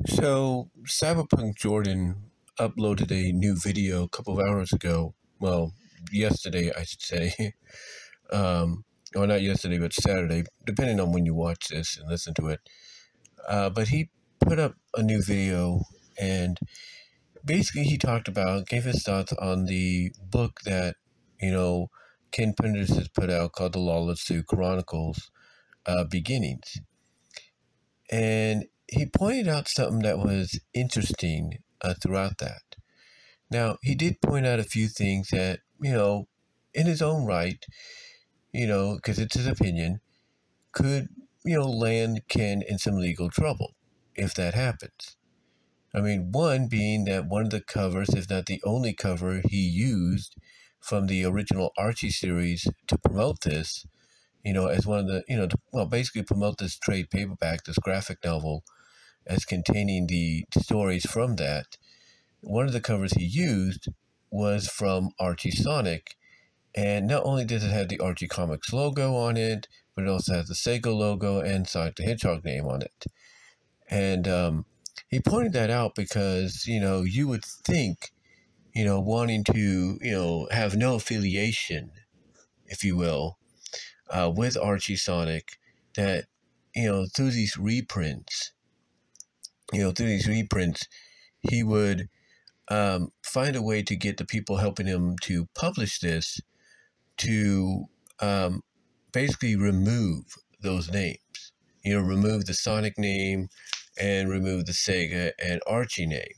So, Cyberpunk Jordan uploaded a new video a couple of hours ago. Well, yesterday, I should say. Or not yesterday, but Saturday, depending on when you watch this and listen to it. But he put up a new video, and basically he gave his thoughts on the book that, you know, Ken Penders has put out called the Lara-Su Chronicles, Beginnings. And he pointed out something that was interesting throughout that. Now, he did point out a few things that, in his own right, because it's his opinion, could, land Ken in some legal trouble if that happens. I mean, one being that one of the covers, if not the only cover he used from the original Archie series to promote this, as one of the, basically promote this trade paperback, this graphic novel, as containing the stories from that. One of the covers he used was from Archie Sonic, and not only does it have the Archie Comics logo on it, but it also has the Sega logo and Sonic the Hedgehog name on it. And he pointed that out because, you would think, wanting to, have no affiliation, if you will, with Archie Sonic, that, through these reprints, he would find a way to get the people helping him to publish this to basically remove those names. Remove the Sonic name and remove the Sega and Archie name.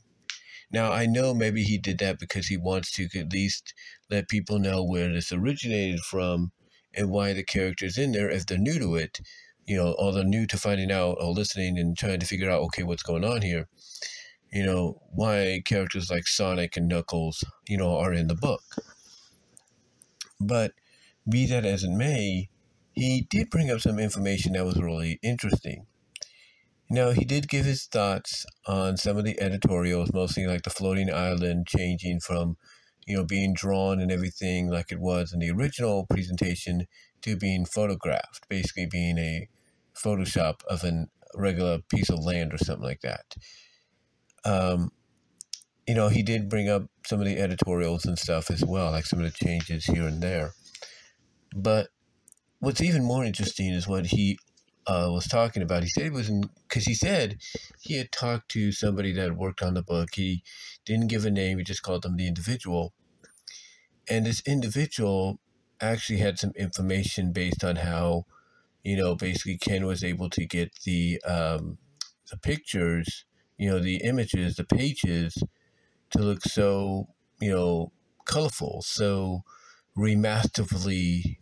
Now, I know maybe he did that because he wants to at least let people know where this originated from and why the character's in there if they're new to it, or they're new to finding out or listening and trying to figure out, okay, what's going on here, why characters like Sonic and Knuckles, are in the book. But be that as it may, he did bring up some information that was really interesting. Now, he did give his thoughts on some of the editorials, mostly like the floating island changing from, being drawn and everything like it was in the original presentation to being photographed, basically being a Photoshop of a regular piece of land or something like that. He did bring up some of the editorials and stuff as well, like some of the changes here and there. But what's even more interesting is what he was talking about. He said because he said he had talked to somebody that worked on the book. He didn't give a name. He just called them the individual. And this individual actually had some information based on how, basically Ken was able to get the pictures, the images, the pages to look so, colorful, so remasterfully,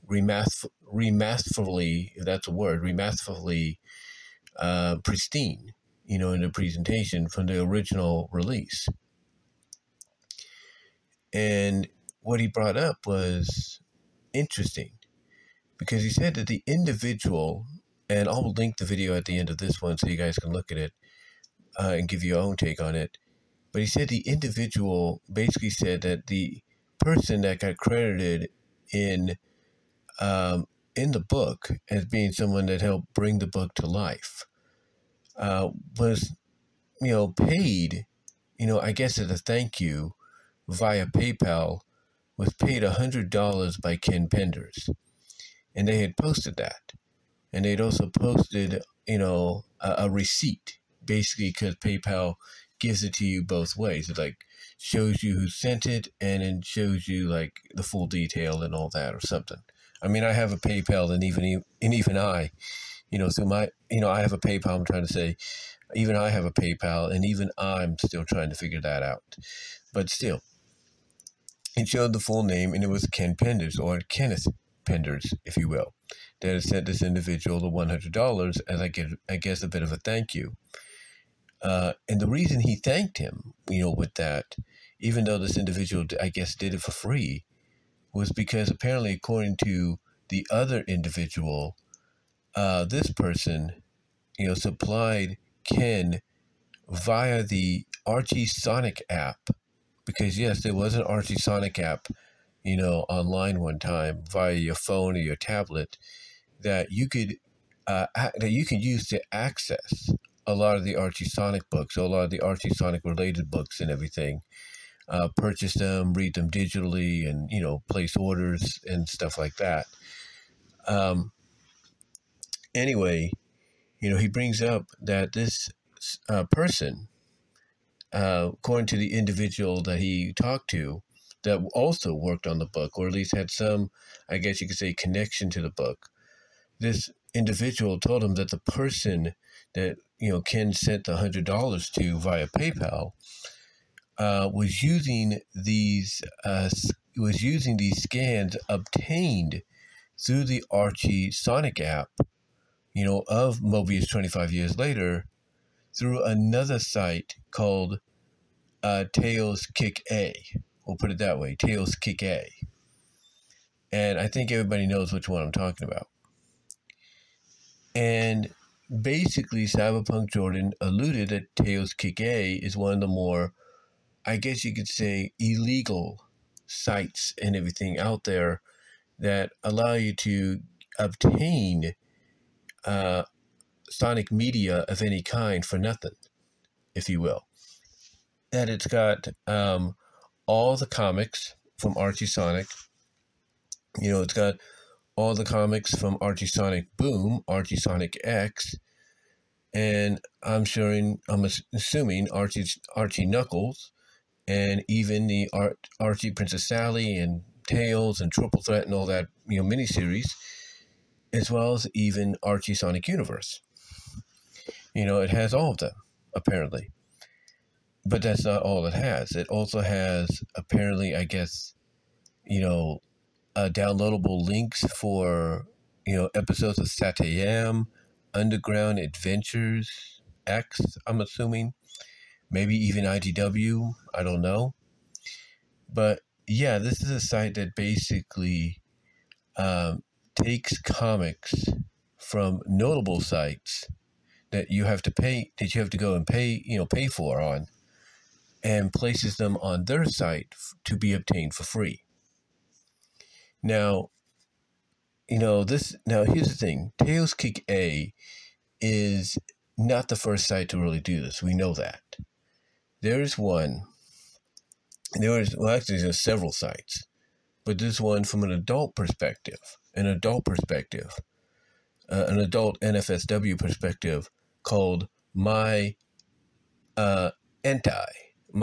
if that's a word, remasterfully pristine, in the presentation from the original release. And what he brought up was interesting because he said that the individual, and I'll link the video at the end of this one so you guys can look at it and give your own take on it. But he said the individual basically said that the person that got credited in the book as being someone that helped bring the book to life was, paid, I guess as a thank you via PayPal, was paid $100 by Ken Penders. And they had posted that. And they'd also posted, a receipt, basically because PayPal gives it to you both ways. It shows you who sent it and it shows you the full detail and all that or something. I mean, I have a PayPal and even I, through my, I have a PayPal. I'm trying to say, even I have a PayPal and even I'm still trying to figure that out. But still, it showed the full name and it was Ken Penders, or Kenneth Penders, if you will, that had sent this individual the $100 as I guess a bit of a thank you. And the reason he thanked him, with that, even though this individual, I guess, did it for free, was because apparently, according to the other individual, this person, supplied Ken via the Archie Sonic app. Because, yes, there was an Archie Sonic app, online one time via your phone or your tablet that you could use to access a lot of the Archie Sonic books, a lot of the Archie Sonic related books and everything. Purchase them, read them digitally, and place orders and stuff like that. Anyway, he brings up that this person, according to the individual that he talked to, that also worked on the book, or at least had some, I guess you could say, connection to the book. This individual told him that the person that Ken sent the $100 to via PayPal was using these scans obtained through the Archie Sonic app, of Mobius 25 years later, through another site called Tails Kick A. We'll put it that way, Tails Kick A. And I think everybody knows which one I'm talking about. And basically, Cyberpunk Jordan alluded that Tails Kick A is one of the more, I guess you could say, illegal sites and everything out there that allow you to obtain sonic media of any kind for nothing, if you will. That it's got all the comics from Archie Sonic. It's got all the comics from Archie Sonic Boom, Archie Sonic X, and I'm assuming Archie Knuckles, and even the Archie Princess Sally and Tails and Triple Threat and all that miniseries, as well as even Archie Sonic Universe. It has all of them, apparently. But that's not all it has. It also has, apparently, I guess, downloadable links for, episodes of Satayam, Underground Adventures X, I'm assuming. Maybe even IDW, I don't know. But, yeah, this is a site that basically takes comics from notable sites that you have to go and pay for on, and places them on their site to be obtained for free. Now, here's the thing. Tails Kick A is not the first site to really do this. We know that. There's several sites, but there's one from an adult perspective, an adult NFSW perspective called My Entai. I'm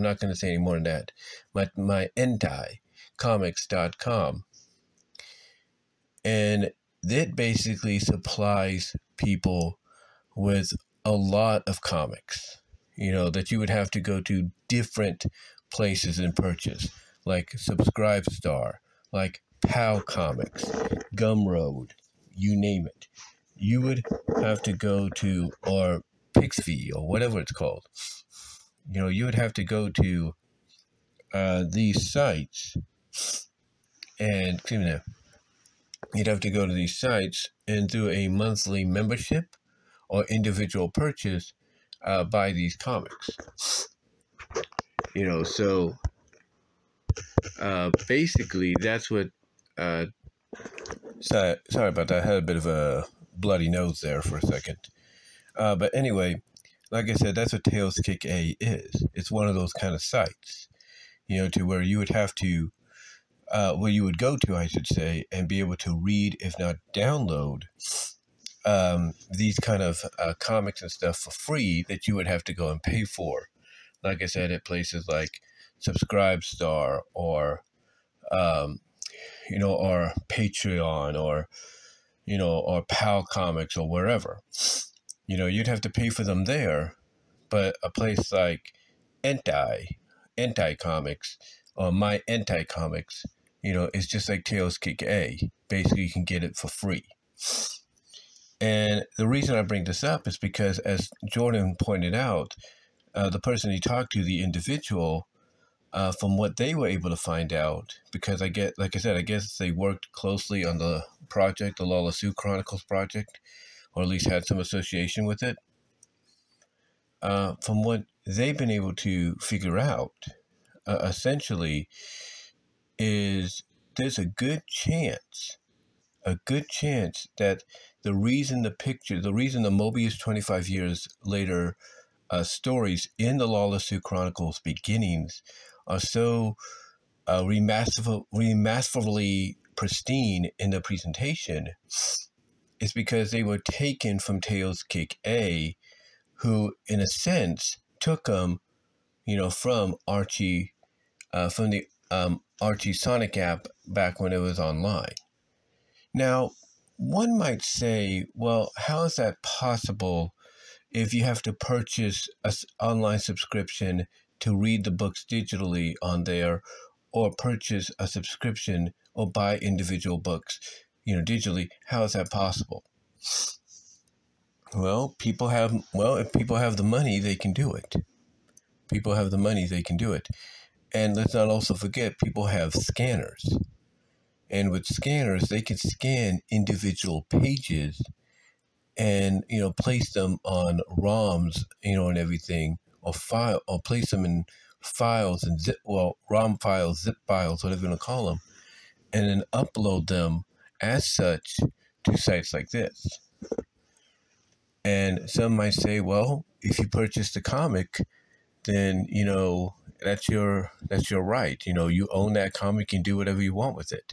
not going to say any more than that. My Entai Comics.com. And it basically supplies people with a lot of comics, that you would have to go to different places and purchase, like Subscribestar, like PAL Comics, Gumroad, you name it. You would have to go to, or Pixvy, or whatever it's called. You would have to go to these sites, and you'd have to go to these sites and do a monthly membership or individual purchase, buy these comics. So basically that's what. Sorry about that. I had a bit of a bloody nose there for a second. But anyway, like I said, that's what Tails Kick A is. It's one of those kind of sites, to where you would have to, where you would go to, I should say, and be able to read, if not download, these kind of comics and stuff for free that you would have to go and pay for. Like I said, at places like Subscribestar or, or Patreon or, or PAL Comics or wherever. You'd have to pay for them there, but a place like Entai Comics, or My Entai Comics, is just like Tails Kick A. Basically, you can get it for free. And the reason I bring this up is because, as Jordan pointed out, the person he talked to, the individual, from what they were able to find out, because I guess they worked closely on the project, the Lara-Su Chronicles project, or at least had some association with it. From what they've been able to figure out, essentially, is there's a good chance a good chance that the reason the Mobius 25 years later stories in the Lara-Su Chronicles beginnings are so remasterfully pristine in the presentation is because they were taken from Tails Kick A, who, in a sense, took them, from Archie, from the Archie Sonic app back when it was online. Now, one might say, well, how is that possible if you have to purchase an online subscription to read the books digitally on there, or purchase a subscription or buy individual books, digitally? How is that possible? Well, if people have the money, they can do it. People have the money, they can do it. And let's not also forget, people have scanners. And with scanners, they can scan individual pages and, place them on ROMs, and everything, or place them in files and ROM files, zip files, whatever you want to call them, and then upload them as such to sites like this. And some might say, well, if you purchase the comic, then, that's your right. You own that comic and do whatever you want with it.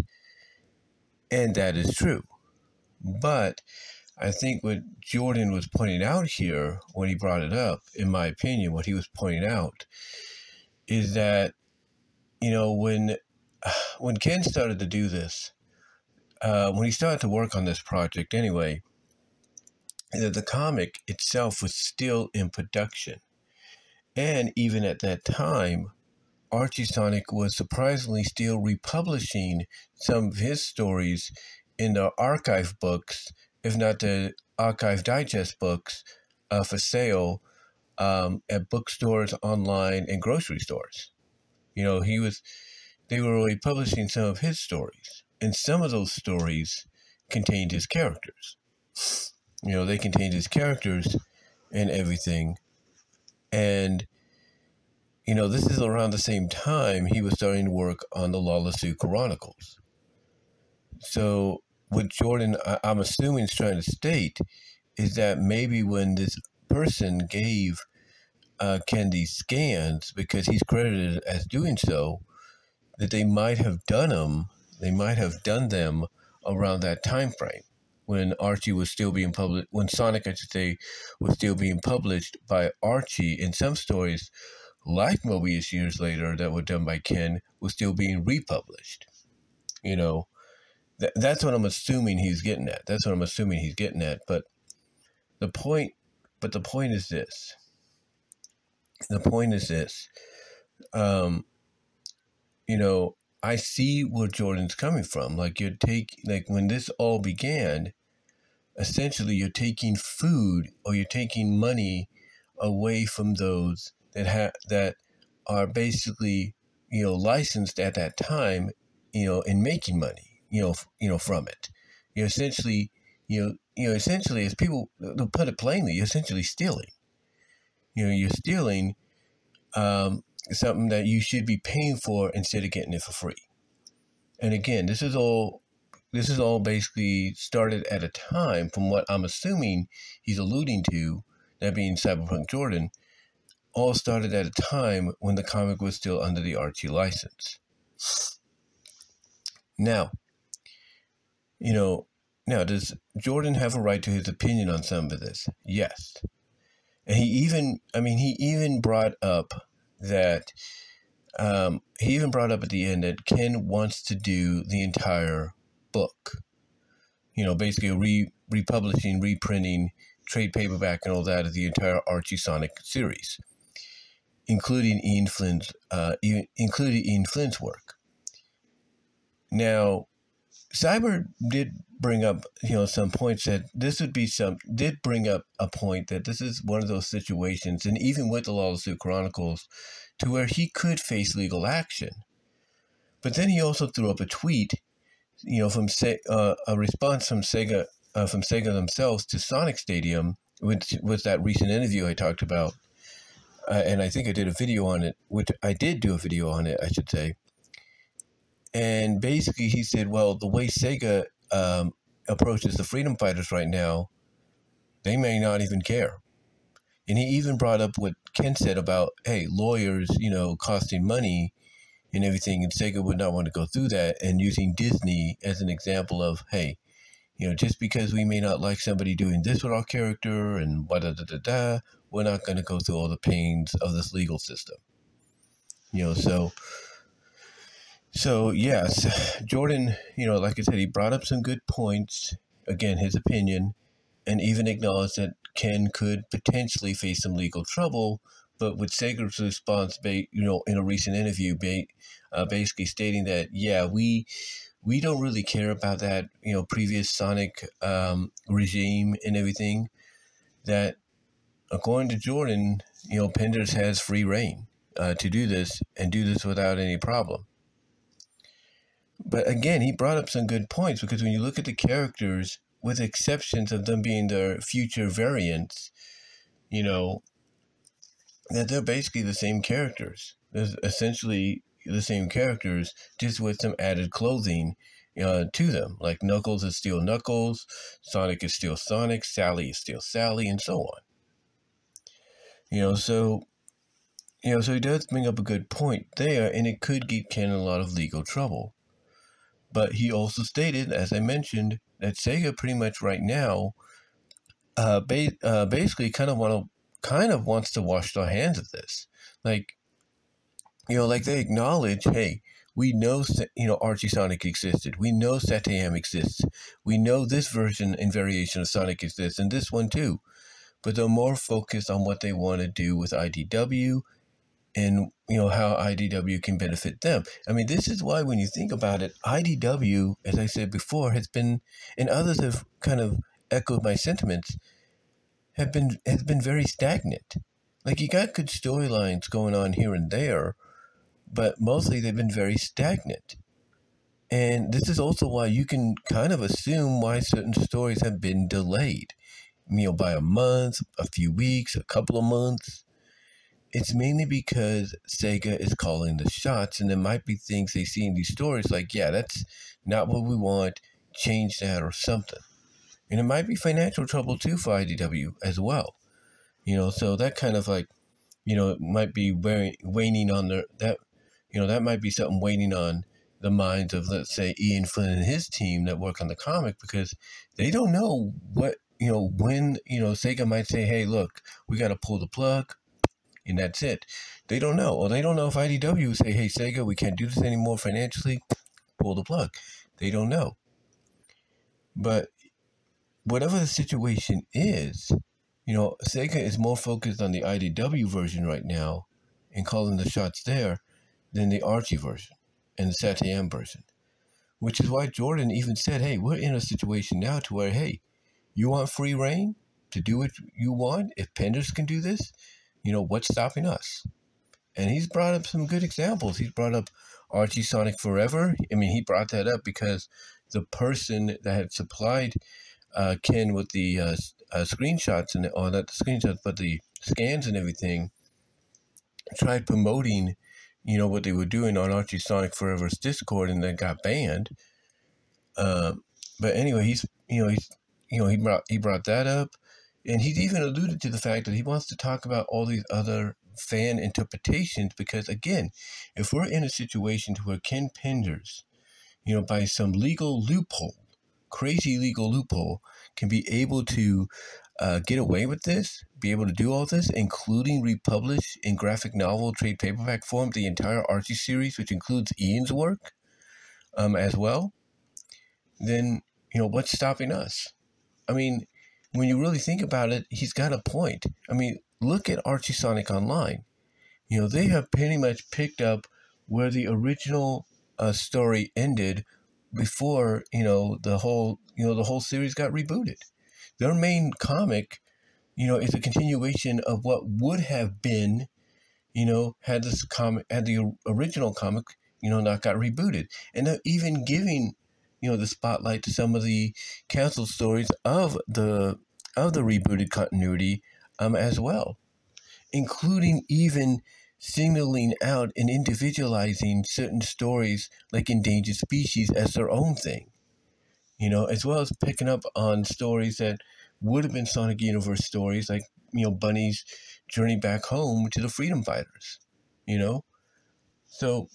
And that is true. But I think what Jordan was pointing out here when he brought it up, in my opinion, what he was pointing out is that, when Ken started to do this, when he started to work on this project anyway, that the comic itself was still in production. And even at that time, Archie Sonic was surprisingly still republishing some of his stories in the archive books, if not the archive digest books, for sale at bookstores, online, and grocery stores. They were republishing some of his stories, and some of those stories contained his characters. They contained his characters and everything. And, this is around the same time he was starting to work on the Lara-Su Chronicles. So what Jordan, I'm assuming, is trying to state is that maybe when this person gave Ken these scans, because he's credited as doing so, that they might have done them around that time frame, when Archie was still being published, when Sonic, I should say, was still being published by Archie, in some stories, like Mobius years later, that were done by Ken, was still being republished. That's what I'm assuming he's getting at. But the point is this. I see where Jordan's coming from. Like when this all began, essentially you're taking food, or you're taking money away from those that are basically, licensed at that time, in making money, from it. Essentially, as people put it plainly, you're essentially stealing. You're stealing something that you should be paying for instead of getting it for free. And again, this is all basically started at a time, from what I'm assuming he's alluding to, that being Cyberpunk Jordan, all started at a time when the comic was still under the Archie license. Now, does Jordan have a right to his opinion on some of this? Yes. And he even brought up that, at the end, that Ken wants to do the entire book. Basically republishing, reprinting, trade paperback, and all that of the entire Archie Sonic series, including Ian Flynn's work. Now, Cyber did bring up, some points that did bring up a point that this is one of those situations, and even with the Lara-Su Chronicles, to where he could face legal action. But then he also threw up a tweet, from a response from Sega themselves to Sonic Stadium, which was that recent interview I talked about, and I think I did a video on it, I should say. And basically he said, well, the way Sega approaches the freedom fighters right now, they may not even care. And he even brought up what Ken said about, hey, lawyers, costing money and everything, and Sega would not want to go through that, and using Disney as an example of, hey, just because we may not like somebody doing this with our character and da-da-da-da-da, we're not going to go through all the pains of this legal system. So yes, Jordan, like I said, he brought up some good points, again, his opinion, and even acknowledged that Ken could potentially face some legal trouble, but with Sega's response, in a recent interview, basically stating that, yeah, we don't really care about that, previous Sonic regime and everything, that according to Jordan, Penders has free reign to do this and do this without any problem. But again, he brought up some good points, because when you look at the characters, with exceptions of them being their future variants, that they're basically the same characters. They're essentially the same characters, just with some added clothing to them. Like Knuckles is still Knuckles, Sonic is still Sonic, Sally is still Sally, and so on. So he does bring up a good point there, and it could get Ken in a lot of legal trouble. But he also stated, as I mentioned, that Sega pretty much right now basically kind of wants to wash their hands of this. Like they acknowledge, hey, we know, Archie Sonic existed. We know Satam exists. We know this version and variation of Sonic exists, and this one too. But they're more focused on what they want to do with IDW, and how IDW can benefit them. I mean, this is why, when you think about it, IDW, as I said before, has been, and others have kind of echoed my sentiments, has been very stagnant. Like, you got good storylines going on here and there, but mostly they've been very stagnant. And this is also why you can kind of assume why certain stories have been delayed, by a month, a few weeks, a couple of months. It's mainly because Sega is calling the shots, and there might be things they see in these stories like, yeah, that's not what we want, change that or something. And it might be financial trouble too for IDW as well. So that kind of like, it might be waning on that might be something waiting on the minds of, let's say, Ian Flynn and his team that work on the comic, because they don't know what, when, Sega might say, hey, look, we got to pull the plug. And that's it. They don't know. Or they don't know if IDW would say, hey, Sega, we can't do this anymore financially, pull the plug. They don't know. But whatever the situation is, Sega is more focused on the IDW version right now and calling the shots there than the Archie version and the Satam version. Which is why Jordan even said, hey, we're in a situation now to where, hey, you want free reign to do what you want? If Penders can do this, what's stopping us? And he's brought up some good examples. He's brought up Archie Sonic Forever. I mean, he brought that up because the person that had supplied Ken with the screenshots, or not the screenshots, but the scans and everything, tried promoting, what they were doing on Archie Sonic Forever's Discord, and then got banned. But anyway, he brought that up. And he's even alluded to the fact that he wants to talk about all these other fan interpretations, because, again, if we're in a situation to where Ken Penders, by some legal loophole, crazy legal loophole, can be able to get away with this, be able to do all this, including republish in graphic novel, trade paperback form, the entire Archie series, which includes Ian's work as well, then, what's stopping us? I mean, when you really think about it, he's got a point. I mean, look at Archie Sonic Online. They have pretty much picked up where the original story ended before, the whole series got rebooted. Their main comic, is a continuation of what would have been, had the original comic, not got rebooted. And they're even giving the spotlight to some of the canceled stories of the rebooted continuity as well, including even signaling out and individualizing certain stories like Endangered Species as their own thing. you know, as well as picking up on stories that would have been Sonic Universe stories, like, you know, Bunny's journey back home to the Freedom Fighters, you know? So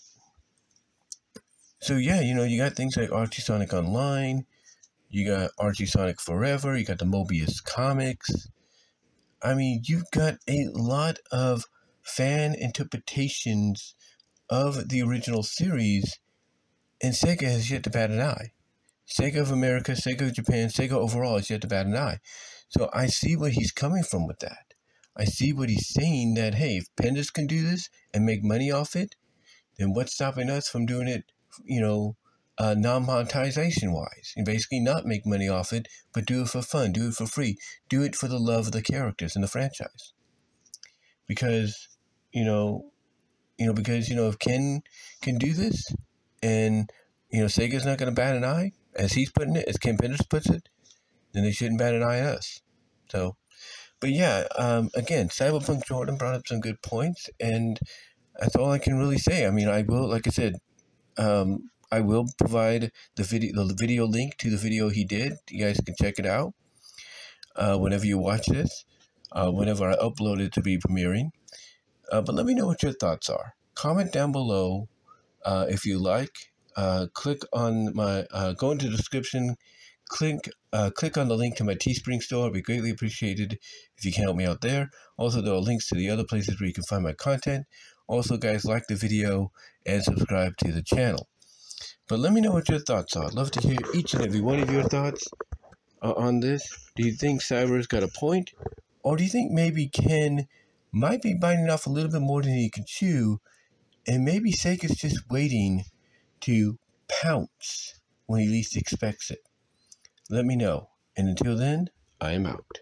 yeah, you know, you got things like Archie Sonic Online, you got Archie Sonic Forever, you got the Mobius comics. I mean, you've got a lot of fan interpretations of the original series, and Sega has yet to bat an eye. Sega of America, Sega of Japan, Sega overall has yet to bat an eye. So I see where he's coming from with that. I see what he's saying, that, hey, if Penders can do this and make money off it, then what's stopping us from doing it, you know, non-monetization wise? And basically not make money off it, but do it for fun, do it for free, do it for the love of the characters in the franchise. Because, if Ken can do this, and, you know, Sega's not going to bat an eye, as he's putting it, as Ken Penders puts it, then they shouldn't bat an eye at us. So, but yeah, again, Cyberpunk Jordan brought up some good points, and that's all I can really say. I mean, I will, like I said, I will provide the video link to the video he did. You guys can check it out whenever you watch this, whenever I upload it to be premiering. But let me know what your thoughts are. Comment down below if you like. Click on my, go into the description, click on the link to my Teespring store. It'd be greatly appreciated if you can help me out there. Also, there are links to the other places where you can find my content. Also, guys, like the video and subscribe to the channel. But let me know what your thoughts are. I'd love to hear each and every one of your thoughts on this. Do you think Cyber's got a point? Or do you think maybe Ken might be biting off a little bit more than he can chew, and maybe Sega's just waiting to pounce when he least expects it? Let me know. And until then, I am out.